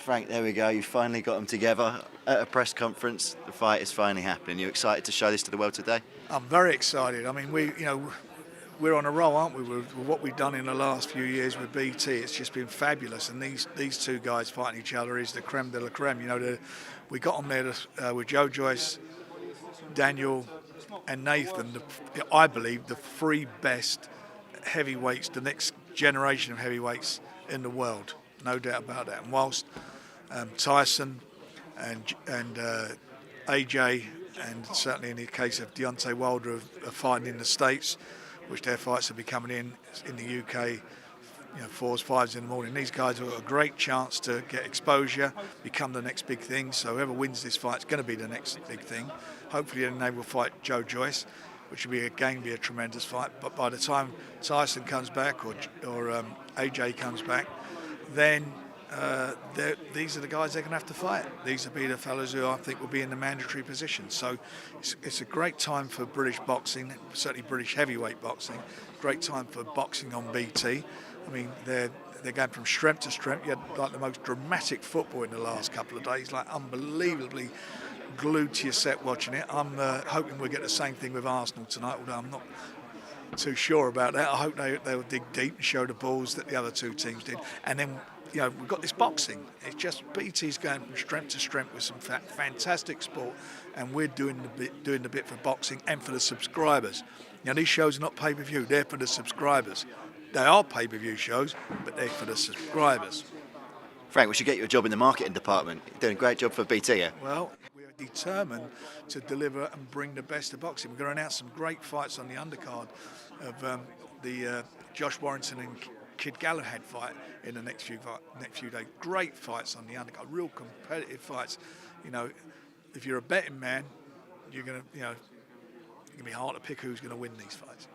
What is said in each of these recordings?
Frank, there we go. You finally got them together at a press conference. The fight is finally happening. You excited to show this to the world today? I'm very excited. I mean, we're on a roll, aren't we? With what we've done in the last few years with BT, it's just been fabulous. And these two guys fighting each other is the creme de la creme. We got on there with Joe Joyce, Daniel, and Nathan. I believe the three best heavyweights, the next generation of heavyweights in the world, no doubt about that. And whilst Tyson and AJ, and certainly in the case of Deontay Wilder, are fighting in the States, which their fights will be coming in the UK, 4s, 5s in the morning. These guys have got a great chance to get exposure, become the next big thing. So whoever wins this fight is going to be the next big thing. Hopefully then they will fight Joe Joyce, which will be a tremendous fight. But by the time Tyson comes back or AJ comes back, then these are the guys they're going to have to fight. These will be the fellas who I think will be in the mandatory position. So it's a great time for British boxing, certainly British heavyweight boxing. Great time for boxing on BT. I mean, they're going from strength to strength. You had like the most dramatic football in the last couple of days, like unbelievably glued to your set watching it. I'm hoping we'll get the same thing with Arsenal tonight, although I'm not too sure about that. I hope they'll dig deep and show the balls that the other two teams did. And then, we've got this boxing. It's just BT's going from strength to strength with some fantastic sport, and we're doing the bit for boxing and for the subscribers. These shows are not pay-per-view, they're for the subscribers. They are pay-per-view shows, but they're for the subscribers. Frank, we should get you a job in the marketing department. You're doing a great job for BT here. Well, we are determined to deliver and bring the best of boxing. We're going to announce some great fights on the undercard of the Josh Warrington and Kid Galahad fight in the next few days. Great fights on the undercard, real competitive fights. If you're a betting man, you're going to be hard to pick who's going to win these fights.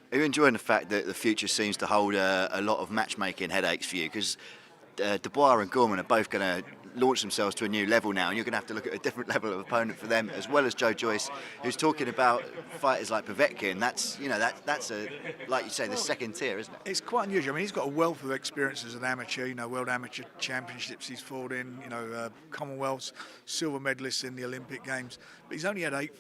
Are you enjoying the fact that the future seems to hold a lot of matchmaking headaches for you? Because Dubois and Gorman are both going to launch themselves to a new level now, and you're going to have to look at a different level of opponent for them, as well as Joe Joyce, who's talking about fighters like Povetkin. That's a, like you say, the second tier, isn't it? It's quite unusual. I mean, he's got a wealth of experience as an amateur. World Amateur Championships he's fought in. Commonwealths, silver medalist in the Olympic Games. But he's only had eight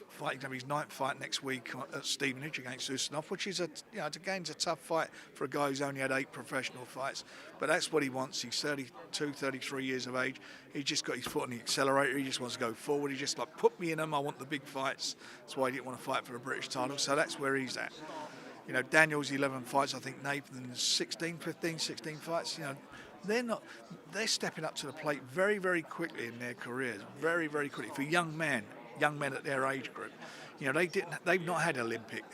fights. His 9th fight next week at Stevenage against Ustinov, which is it's a tough fight for a guy who's only had 8 professional fights. But that's what he wants. He's 32, 33 years of age. He's just got his foot on the accelerator. He just wants to go forward. He just put me in them. I want the big fights. That's why he didn't want to fight for a British title. So that's where he's at. Daniel's 11 fights. I think Nathan's 16 fights. They're stepping up to the plate very, very quickly in their careers. Very, very quickly. For young men at their age group. They've not had Olympic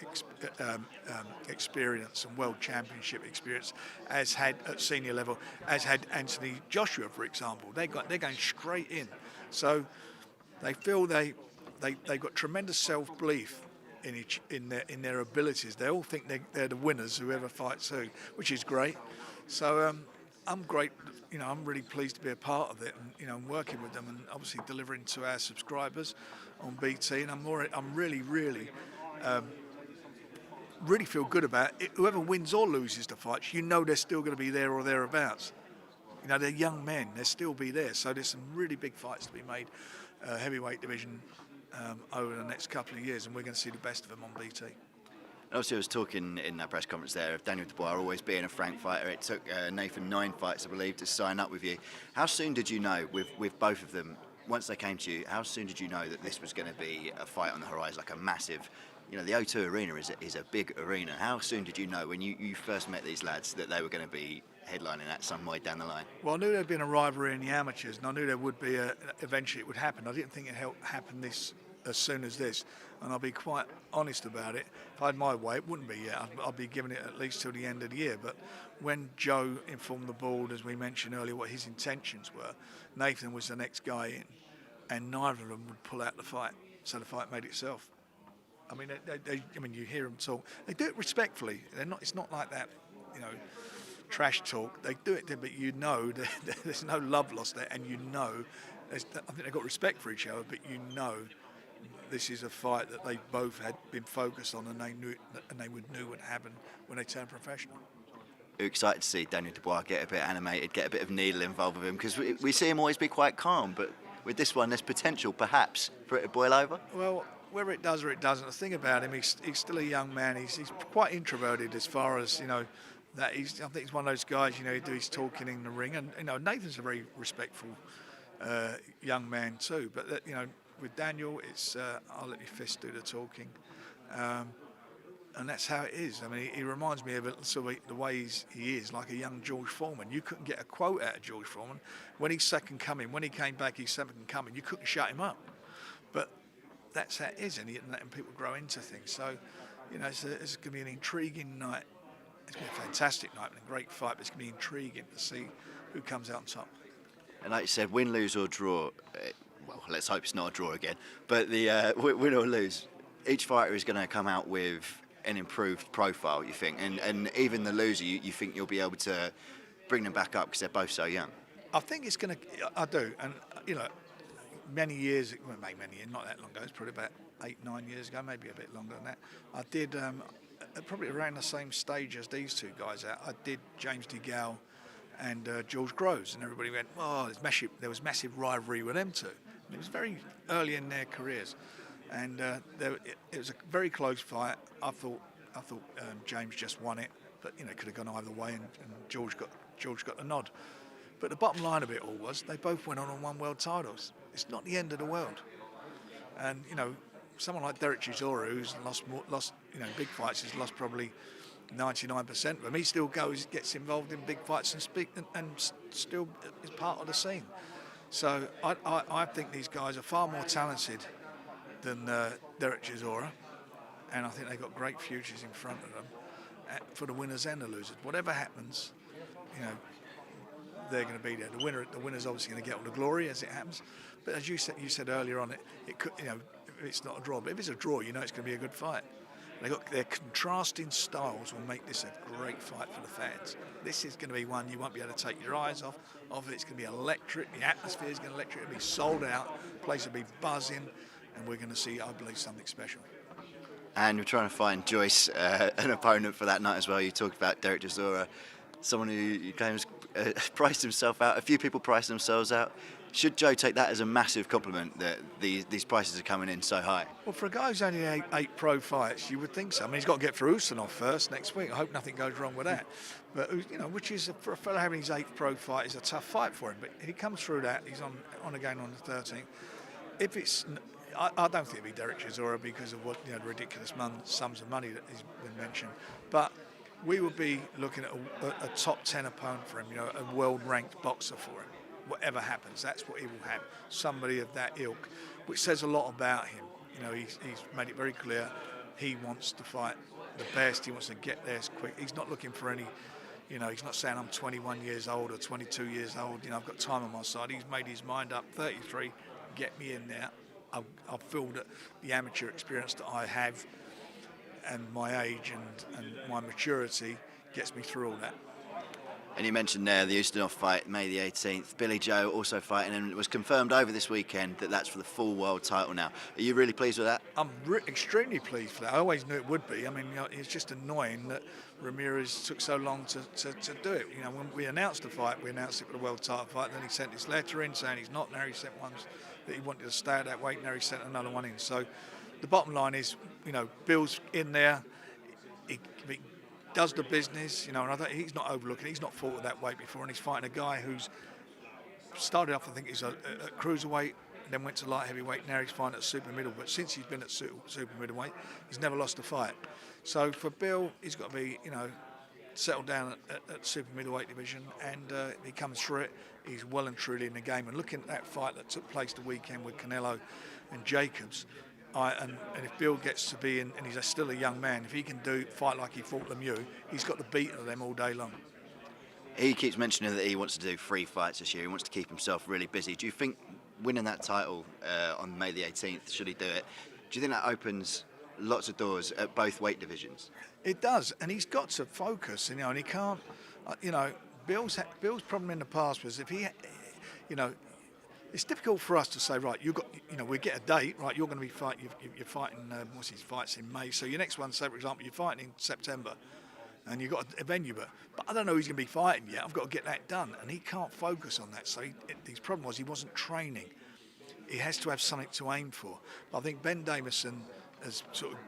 experience and World Championship experience as had at senior level, as had Anthony Joshua, for example. They're going straight in. So they feel they've got tremendous self-belief in their abilities. They all think they're the winners, whoever fights who, which is great. So I'm great. I'm really pleased to be a part of it, and working with them, and obviously delivering to our subscribers on BT. And I'm really feel good about it. Whoever wins or loses the fights, they're still going to be there or thereabouts. They're young men; they'll still be there. So there's some really big fights to be made, heavyweight division, over the next couple of years, and we're going to see the best of them on BT. Obviously, I was talking in that press conference there of Daniel Dubois always being a frank fighter. It took Nathan 9 fights, I believe, to sign up with you. How soon did you know, with both of them, once they came to you, how soon did you know that this was going to be a fight on the horizon, like a massive, the O2 Arena is a big arena. How soon did you know, when you first met these lads, that they were going to be headlining that some way down the line? Well, I knew there'd been a rivalry in the amateurs, and I knew there would be eventually it would happen. I didn't think it would happen as soon as this, and I'll be quite honest about it. If I had my way, it wouldn't be yet. I'd be giving it at least till the end of the year. But when Joe informed the board, as we mentioned earlier, what his intentions were, Nathan was the next guy in, and neither of them would pull out the fight. So the fight made itself. I mean, you hear them talk. They do it respectfully. It's not like that, trash talk. They do it, but there's no love lost there, and I think they've got respect for each other, but this is a fight that they both had been focused on, and they knew would happen when they turned professional. You're excited to see Daniel Dubois get a bit animated, get a bit of needle involved with him, because we see him always be quite calm, but with this one, there's potential, perhaps, for it to boil over. Well, whether it does or it doesn't, the thing about him, he's still a young man. He's quite introverted as far as, that I think he's one of those guys, who do his talking in the ring. And, Nathan's a very respectful young man too. But, with Daniel, it's I'll let your fist do the talking. And that's how it is. I mean, he reminds me of sort of the way he is, like a young George Foreman. You couldn't get a quote out of George Foreman. When he's second coming, when he came back, he's second coming, you couldn't shut him up. But that's how it is, and letting people grow into things. So, it's going to be an intriguing night. It's going to be a fantastic night and a great fight, but it's going to be intriguing to see who comes out on top. And like you said, win, lose or draw, well, let's hope it's not a draw again, but the win or lose, each fighter is going to come out with an improved profile, you think, and even the loser, you think you'll be able to bring them back up because they're both so young. I think it's going to. I do, and many years, well, many years, not that long ago. It's probably about 8-9 years ago, maybe a bit longer than that. I did probably around the same stage as these two guys out. I did James DeGale and George Groves, and everybody went, "Oh, there was massive rivalry with them two." And it was very early in their careers. And it was a very close fight. I thought James just won it, but it could have gone either way, and George got the nod. But the bottom line of it all was they both went on and won world titles. It's not the end of the world. And someone like Derek Chisora, who's lost big fights, has lost probably 99% of them. He still gets involved in big fights and still is part of the scene. So I think these guys are far more talented than Derek Chisora, and I think they've got great futures in front of them for the winners and the losers. Whatever happens, they're going to be there. The winner's obviously going to get all the glory as it happens. But as you said earlier on, it could, if it's not a draw, but if it's a draw, it's going to be a good fight. Their contrasting styles will make this a great fight for the fans. This is going to be one you won't be able to take your eyes off of. It's going to be electric. The atmosphere is going to be electric. It'll be sold out. The place will be buzzing. And we're going to see, I believe, something special. And we're trying to find Joyce an opponent for that night as well. You talked about Derek Chisora, someone who claims priced himself out. A few people priced themselves out. Should Joe take that as a massive compliment that these prices are coming in so high? Well, for a guy who's only eight pro fights, you would think so. I mean, he's got to get through Ustinov first next week. I hope nothing goes wrong with that. But which is for a fellow having his 8th pro fight is a tough fight for him. But he comes through that. He's on again on the 13th. If it's I don't think it'd be Derek Chisora because of what the ridiculous sums of money that has been mentioned. But we would be looking at a top 10 opponent for him, a world-ranked boxer for him. Whatever happens, that's what he will have. Somebody of that ilk, which says a lot about him. He's made it very clear he wants to fight the best. He wants to get there as quick. He's not looking for any. He's not saying I'm 21 years old or 22 years old. I've got time on my side. He's made his mind up. 33, get me in there. I feel that the amateur experience that I have and my age and my maturity gets me through all that. And you mentioned there the Ustinov fight, May the 18th. Billy Joe also fighting, and it was confirmed over this weekend that that's for the full world title now. Are you really pleased with that? I'm extremely pleased for that. I always knew it would be. I mean, it's just annoying that Ramirez took so long to do it. When we announced the fight, we announced it for the world title fight. Then he sent his letter in saying he's not. Now he sent one that he wanted to stay at that weight. Now he sent another one in. So the bottom line is, Bill's in there. He does the business, and he's not overlooking. He's not fought at that weight before, and he's fighting a guy who's started off, I think, he's a cruiserweight, then went to light heavyweight. Now he's fighting at super middle. But since he's been at super middleweight, he's never lost a fight. So for Bill, he's got to be, settled down at super middleweight division, and he comes through it. He's well and truly in the game. And looking at that fight that took place the weekend with Canelo and Jacobs. And if Bill gets to be in, and he's still a young man, if he can fight like he fought Lemieux, he's got the beat of them all day long. He keeps mentioning that he wants to do 3 fights this year. He wants to keep himself really busy. Do you think winning that title on May the 18th, should he do it, do you think that opens lots of doors at both weight divisions? It does, and he's got to focus, and he can't, Bill's problem in the past was if he, it's difficult for us to say, right, we get a date, right, you're going to be you're fighting, what's his fights in May, so your next one, say, for example, you're fighting in September. and you've got a venue, but I don't know who's going to be fighting yet. I've got to get that done, and he can't focus on that. So his problem was he wasn't training. He has to have something to aim for. But I think Ben Davison has sort of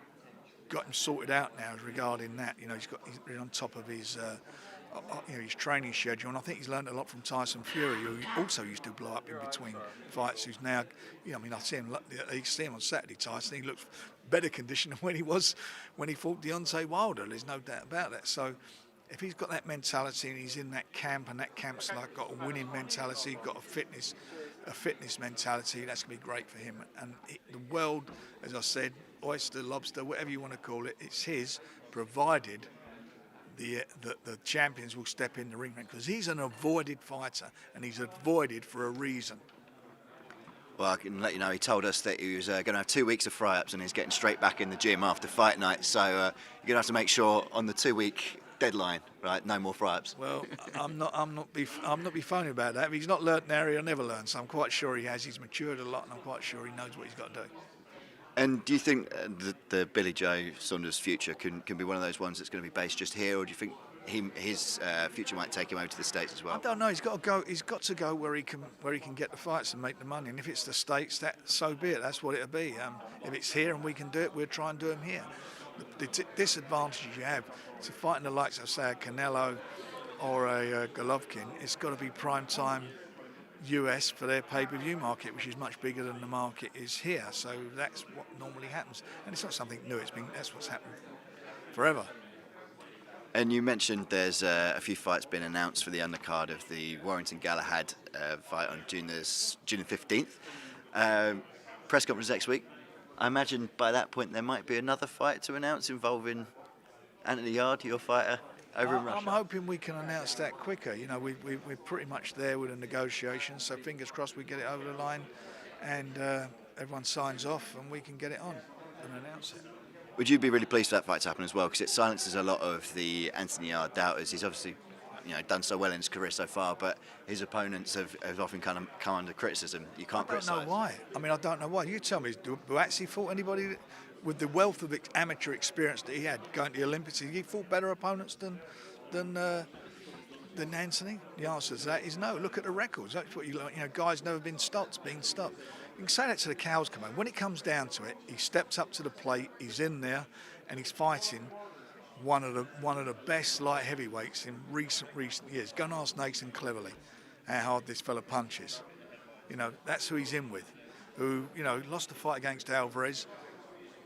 got him sorted out now regarding that. You know, he's been on top of his his training schedule, and I think he's learned a lot from Tyson Fury, who also used to blow up in between fights. Who's now, I mean, I see him on Saturday. Tyson, he looks better conditioned than when he fought Deontay Wilder. There's no doubt about that. So if he's got that mentality and he's in that camp, and that camp's like got a winning mentality, got a fitness mentality, that's going to be great for him. And the world, as I said, oyster, lobster, whatever you want to call it, it's his, provided the champions will step in the ring, because he's an avoided fighter, and he's avoided for a reason. Well, I can let you know, he told us that he was going to have 2 weeks of fry-ups, and he's getting straight back in the gym after fight night. So you're going to have to make sure on the 2-week deadline, right, no more fry-ups. Well, I'm not be phony about that. If he's not learnt an area, he'll never learn. So I'm quite sure he has. He's matured a lot, and I'm quite sure he knows what he's got to do. And do you think the Billy Joe Saunders future can be one of those ones that's going to be based just here, or do you think his future might take him over to the States as well? I don't know. He's got to go. He's got to go where he can get the fights and make the money. And if it's the States, so be it. That's what it'll be. If it's here and we can do it, we'll try and do them here. The disadvantage you have to fighting the likes of, say, a Canelo or a Golovkin, it's got to be prime time US for their pay-per-view market, which is much bigger than the market is here. So that's what normally happens, and it's not something new. That's what's happened forever. And you mentioned there's a few fights been announced for the undercard of the Warrington Galahad fight on June the 15th. Press conference next week. I imagine by that point there might be another fight to announce involving Anthony Yarde, your fighter, over in Russia. I'm hoping we can announce that quicker. You know, we're pretty much there with the negotiations, so fingers crossed we get it over the line, and everyone signs off and we can get it on and announce it. Would you be really pleased for that fight to happen as well? Because it silences a lot of the Anthony Yarde doubters. He's obviously, done so well in his career so far, but his opponents have often kind of come under criticism. You can't criticise. I don't know why. I mean, I don't know why. You tell me, has Dubois fought anybody with the wealth of amateur experience that he had going to the Olympics? He fought better opponents than Anthony? The answer to that is no. Look at the records. That's what guys never been stopped. You can say that to the cows come home. When it comes down to it, he steps up to the plate. He's in there, and he's fighting one of the best light heavyweights in recent years. Go and ask Nathan Cleverly how hard this fella punches. That's who he's in with. Who lost the fight against Alvarez,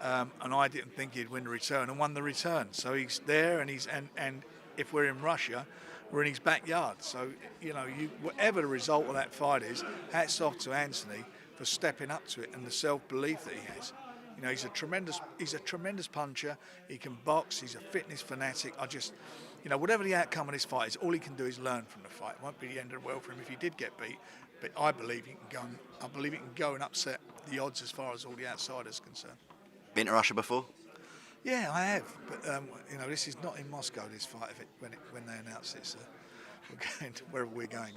and I didn't think he'd win the return, and won the return. So he's there, and and if we're in Russia, we're in his backyard. So whatever the result of that fight is, hats off to Anthony for stepping up to it and the self-belief that he has. He's a tremendous puncher. He can box. He's a fitness fanatic. Whatever the outcome of this fight is, all he can do is learn from the fight. It won't be the end of the world for him if he did get beat, but I believe he can go and upset the odds as far as all the outsiders are concerned. Been to Russia before? Yeah, I have, but this is not in Moscow. This fight, when they announce it, so we're going to wherever we're going.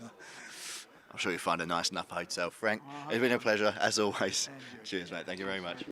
I'm sure you'll find a nice enough hotel. Frank, it's been a pleasure as always. Cheers, mate. Thank you very much.